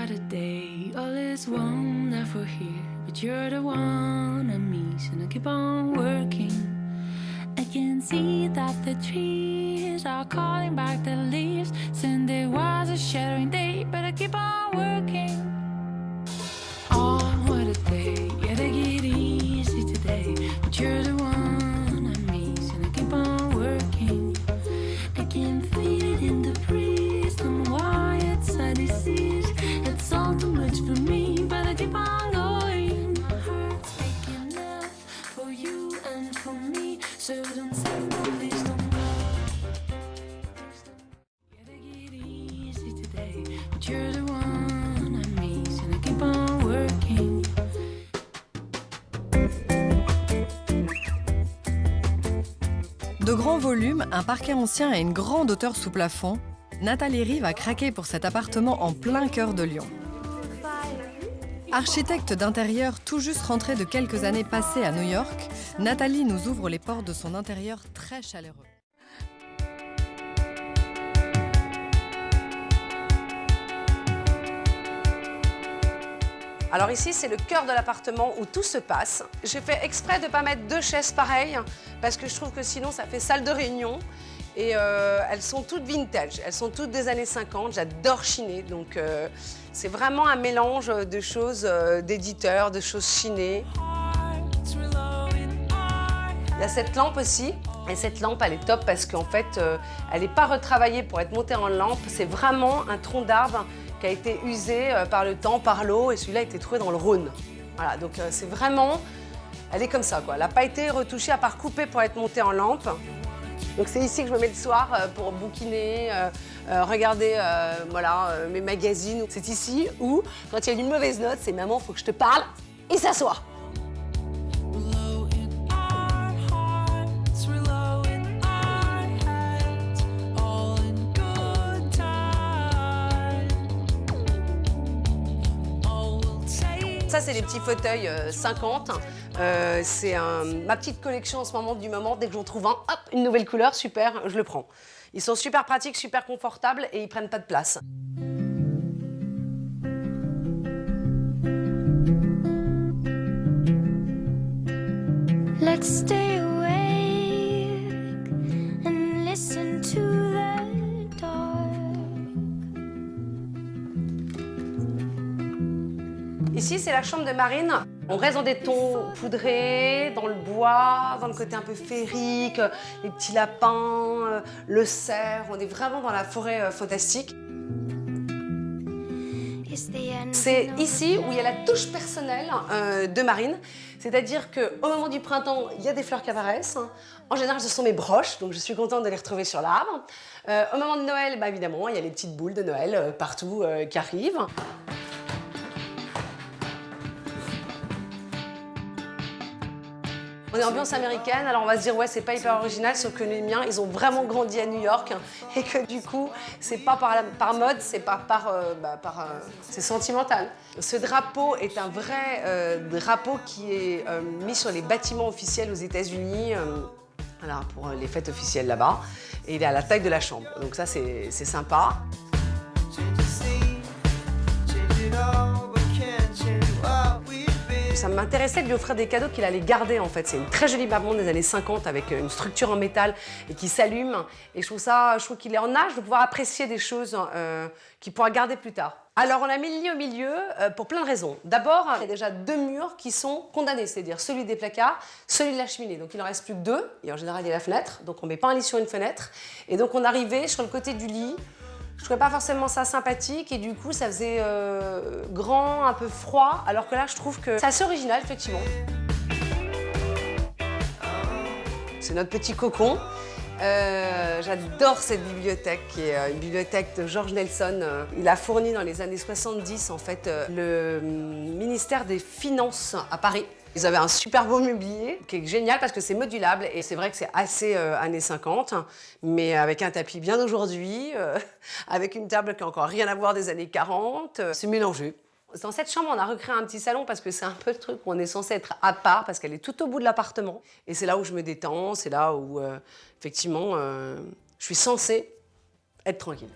what a day, all is wonderful here. But you're the one I miss, and I keep on working. I can see that the trees are calling back the leaves. Sunday was a shattering day, but I keep on working. Oh, what a day, yeah, take it easy today. But you're the one I miss, and I keep on working. I can feel it in the breeze, don't know why it's a disease. It's all too much for me, but I keep on going. My heart's aching enough for you and for me, so don't say no, please don't go. Yeah, take it easy today, but you're the one I miss, and I keep on working. De grands volumes, un parquet ancien et une grande hauteur sous plafond, Nathalie Rive a craqué pour cet appartement en plein cœur de Lyon. Architecte d'intérieur tout juste rentrée de quelques années passées à New York, Nathalie nous ouvre les portes de son intérieur très chaleureux. Alors ici, c'est le cœur de l'appartement où tout se passe. J'ai fait exprès de ne pas mettre 2 chaises pareilles parce que je trouve que sinon, ça fait salle de réunion. Et elles sont toutes vintage, elles sont toutes des années 50. J'adore chiner, donc c'est vraiment un mélange de choses d'éditeurs, de choses chinées. Il y a cette lampe aussi. Et cette lampe, elle est top parce qu'en fait, elle n'est pas retravaillée pour être montée en lampe. C'est vraiment un tronc d'arbre qui a été usé par le temps, par l'eau, et celui-là a été trouvé dans le Rhône. Voilà, donc c'est vraiment... Elle est comme ça, quoi. Elle n'a pas été retouchée à part coupée pour être montée en lampe. Donc c'est ici que je me mets le soir pour bouquiner, regarder voilà, mes magazines. C'est ici où, quand il y a une mauvaise note, c'est « Maman, il faut que je te parle » et s'assoit. Ça, c'est les petits fauteuils 50. C'est ma petite collection en ce moment du moment. Dès que j'en trouve un, hop, une nouvelle couleur, super, je le prends. Ils sont super pratiques, super confortables et ils prennent pas de place. Let's stay awake and listen to the dark. Ici, c'est la chambre de Marine. On reste dans des tons poudrés, dans le bois, dans le côté un peu féerique, les petits lapins, le cerf. On est vraiment dans la forêt fantastique. C'est ici où il y a la touche personnelle de Marine. C'est-à-dire qu'au moment du printemps, il y a des fleurs qui apparaissent. En général, ce sont mes broches, donc je suis contente de les retrouver sur l'arbre. Au moment de Noël, bah, évidemment, il y a les petites boules de Noël partout qui arrivent. On est ambiance américaine, alors on va se dire ouais c'est pas hyper original, sauf que les miens ils ont vraiment grandi à New York et que du coup c'est pas par mode, c'est pas c'est sentimental. Ce drapeau est un vrai drapeau qui est mis sur les bâtiments officiels aux États-Unis, voilà, pour les fêtes officielles là-bas, et il est à la taille de la chambre, donc ça c'est sympa. Ça m'intéressait de lui offrir des cadeaux qu'il allait garder en fait. C'est une très jolie maman des années 50 avec une structure en métal et qui s'allume. Et je trouve qu'il est en âge de pouvoir apprécier des choses qu'il pourra garder plus tard. Alors on a mis le lit au milieu pour plein de raisons. D'abord, il y a déjà 2 murs qui sont condamnés, c'est-à-dire celui des placards, celui de la cheminée. Donc il en reste plus que 2. Et en général, il y a la fenêtre. Donc on ne met pas un lit sur une fenêtre. Et donc on arrivait sur le côté du lit. Je trouvais pas forcément ça sympathique et du coup ça faisait grand, un peu froid, alors que là je trouve que c'est assez original effectivement. C'est notre petit cocon. J'adore cette bibliothèque qui est une bibliothèque de George Nelson. Il a fourni dans les années 70 en fait le ministère des Finances à Paris. Ils avaient un super beau mobilier qui est génial parce que c'est modulable et c'est vrai que c'est assez années 50, mais avec un tapis bien d'aujourd'hui, avec une table qui n'a encore rien à voir des années 40, c'est mélangé. Dans cette chambre, on a recréé un petit salon parce que c'est un peu le truc où on est censé être à part parce qu'elle est tout au bout de l'appartement. Et c'est là où je me détends, c'est là où, effectivement, je suis censée être tranquille.